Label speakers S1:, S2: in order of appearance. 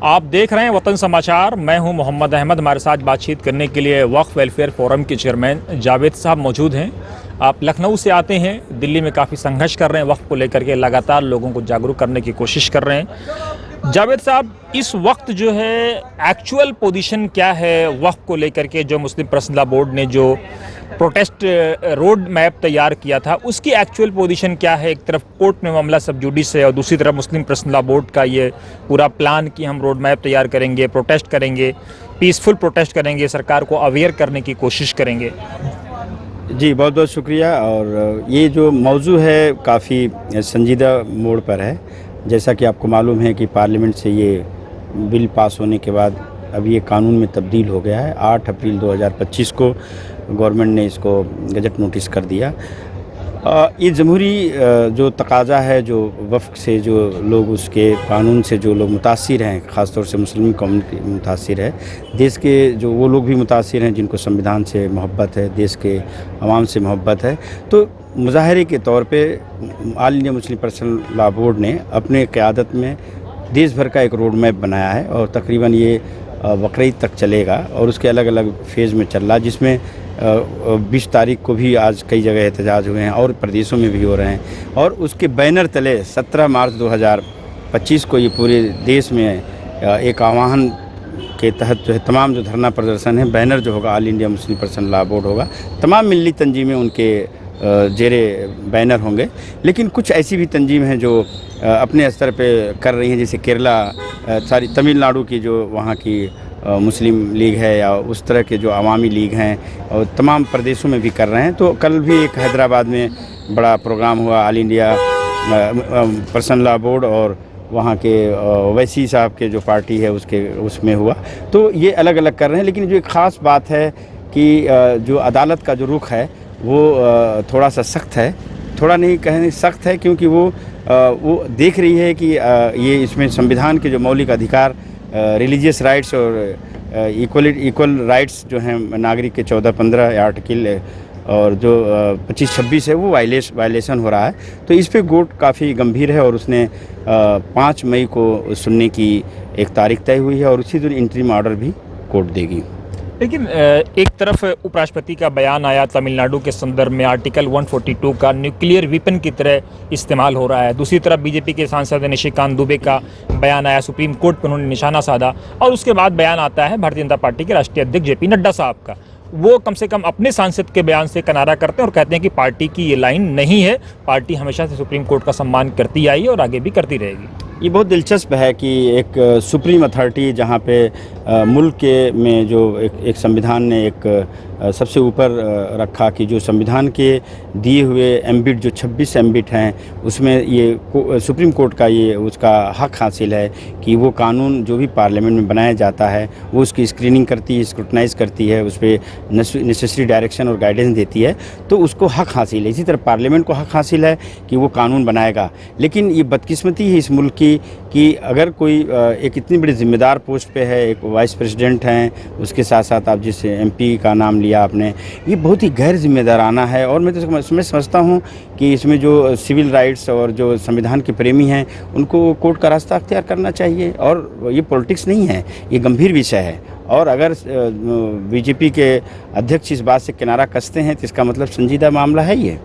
S1: आप देख रहे हैं वतन समाचार। मैं हूं मोहम्मद अहमद। हमारे साथ बातचीत करने के लिए वक्फ वेलफेयर फोरम के चेयरमैन जावेद साहब मौजूद हैं। आप लखनऊ से आते हैं, दिल्ली में काफ़ी संघर्ष कर रहे हैं, वक्फ को लेकर के लगातार लोगों को जागरूक करने की कोशिश कर रहे हैं। जावेद साहब, इस वक्त जो है एक्चुअल पोजीशन क्या है वक्फ को लेकर के? जो मुस्लिम पर्सनल लॉ बोर्ड ने जो प्रोटेस्ट रोड मैप तैयार किया था, उसकी एक्चुअल पोजीशन क्या है? एक तरफ कोर्ट में मामला सब जुडिस है और दूसरी तरफ मुस्लिम पर्सनल लॉ बोर्ड का ये पूरा प्लान कि हम रोड मैप तैयार करेंगे, प्रोटेस्ट करेंगे, पीसफुल प्रोटेस्ट करेंगे, सरकार को अवेयर करने की कोशिश करेंगे।
S2: जी, बहुत बहुत शुक्रिया। और ये जो मौजू है काफ़ी संजीदा मोड़ पर है। जैसा कि आपको मालूम है कि पार्लियामेंट से ये बिल पास होने के बाद अब ये कानून में तब्दील हो गया है। 8 अप्रैल 2025 को गवर्नमेंट ने इसको गजट नोटिस कर दिया। ये जमहूरी जो तकाज़ा है, जो वफ़्क़ से जो लोग उसके कानून से जो लोग मुतासिर हैं, ख़ास तौर से मुस्लिम कम्युनिटी मुतासिर है, देश के जो वो लोग भी मुतासिर हैं जिनको संविधान से मोहब्बत है, देश के अवाम से मोहब्बत है। तो मुज़ाहरे के तौर पे all India Muslim personal law board ने अपने क़यादत में देश भर का एक रोड मैप बनाया है और तकरीबन ये बकरीद तक चलेगा और उसके अलग अलग फ़ेज़ में चल रहा है, जिसमें 20 तारीख को भी आज कई जगह एहतजाज हुए हैं और प्रदेशों में भी हो रहे हैं। और उसके बैनर तले 17 मार्च 2025 को ये पूरे देश में एक आह्वान के तहत जो है तमाम जो धरना प्रदर्शन है, बैनर जो होगा all India Muslim personal law board होगा, तमाम मिली तंजीमें उनके जेरे बैनर होंगे। लेकिन कुछ ऐसी भी तंजीम हैं जो अपने स्तर पे कर रही हैं, जैसे केरला, सारी तमिलनाडु की जो वहाँ की मुस्लिम लीग है या उस तरह के जो अवामी लीग हैं और तमाम प्रदेशों में भी कर रहे हैं। तो कल भी एक हैदराबाद में बड़ा प्रोग्राम हुआ all India personal law board और वहाँ के वैसी साहब के जो पार्टी है उसमें हुआ। तो ये अलग अलग कर रहे हैं। लेकिन जो एक ख़ास बात है कि जो अदालत का जो रुख है वो थोड़ा सा सख्त है, थोड़ा नहीं कहने सख्त है, क्योंकि वो देख रही है कि ये इसमें संविधान के जो मौलिक अधिकार, रिलीजियस राइट्स और इक्वल राइट्स जो हैं नागरिक के 14-15 आर्टिकल और जो 25-26 है वो वायलेशन हो रहा है। तो इस पे कोर्ट काफ़ी गंभीर है और उसने 5 मई को सुनने की एक तारीख तय हुई है और उसी दिन इंटरिम ऑर्डर भी कोर्ट देगी।
S1: लेकिन एक तरफ उपराष्ट्रपति का बयान आया तमिलनाडु के संदर्भ में, आर्टिकल 142 का न्यूक्लियर वेपन की तरह इस्तेमाल हो रहा है। दूसरी तरफ बीजेपी के सांसद निशिकांत दुबे का बयान आया, सुप्रीम कोर्ट पर उन्होंने निशाना साधा। और उसके बाद बयान आता है भारतीय जनता पार्टी के राष्ट्रीय अध्यक्ष जेपी नड्डा साहब का। वो कम से कम अपने सांसद के बयान से किनारा करते हैं और कहते हैं कि पार्टी की ये लाइन नहीं है, पार्टी हमेशा से सुप्रीम कोर्ट का सम्मान करती आई है और आगे भी करती रहेगी।
S2: ये बहुत दिलचस्प है कि एक सुप्रीम अथॉरिटी जहाँ पे मुल्क के में जो एक संविधान ने एक सबसे ऊपर रखा कि जो संविधान के दिए हुए एम्बिट जो 26 एम्बिट हैं उसमें ये सुप्रीम कोर्ट का ये उसका हक हासिल है कि वो कानून जो भी पार्लियामेंट में बनाया जाता है वो उसकी स्क्रीनिंग करती है, स्क्रूटनाइज करती है, उस पर नेसेसरी डायरेक्शन और गाइडेंस देती है। तो उसको हक हासिल है। इसी तरह पार्लियामेंट को हक हासिल है कि वो कानून बनाएगा। लेकिन ये बदकिस्मती है इस मुल्क की कि अगर कोई एक इतनी बड़ी ज़िम्मेदार पोस्ट पे है, एक वाइस प्रेसिडेंट हैं, उसके साथ साथ आप जिस एमपी का नाम लिया आपने, ये बहुत ही गैर जिम्मेदाराना है। और मैं तो इसमें समझता हूँ कि इसमें जो सिविल राइट्स और जो संविधान के प्रेमी हैं उनको कोर्ट का रास्ता अख्तियार करना चाहिए। और ये पॉलिटिक्स नहीं है, ये गंभीर विषय है। और अगर बीजेपी के अध्यक्ष इस बात से किनारा कसते हैं तो इसका मतलब संजीदा मामला है ये।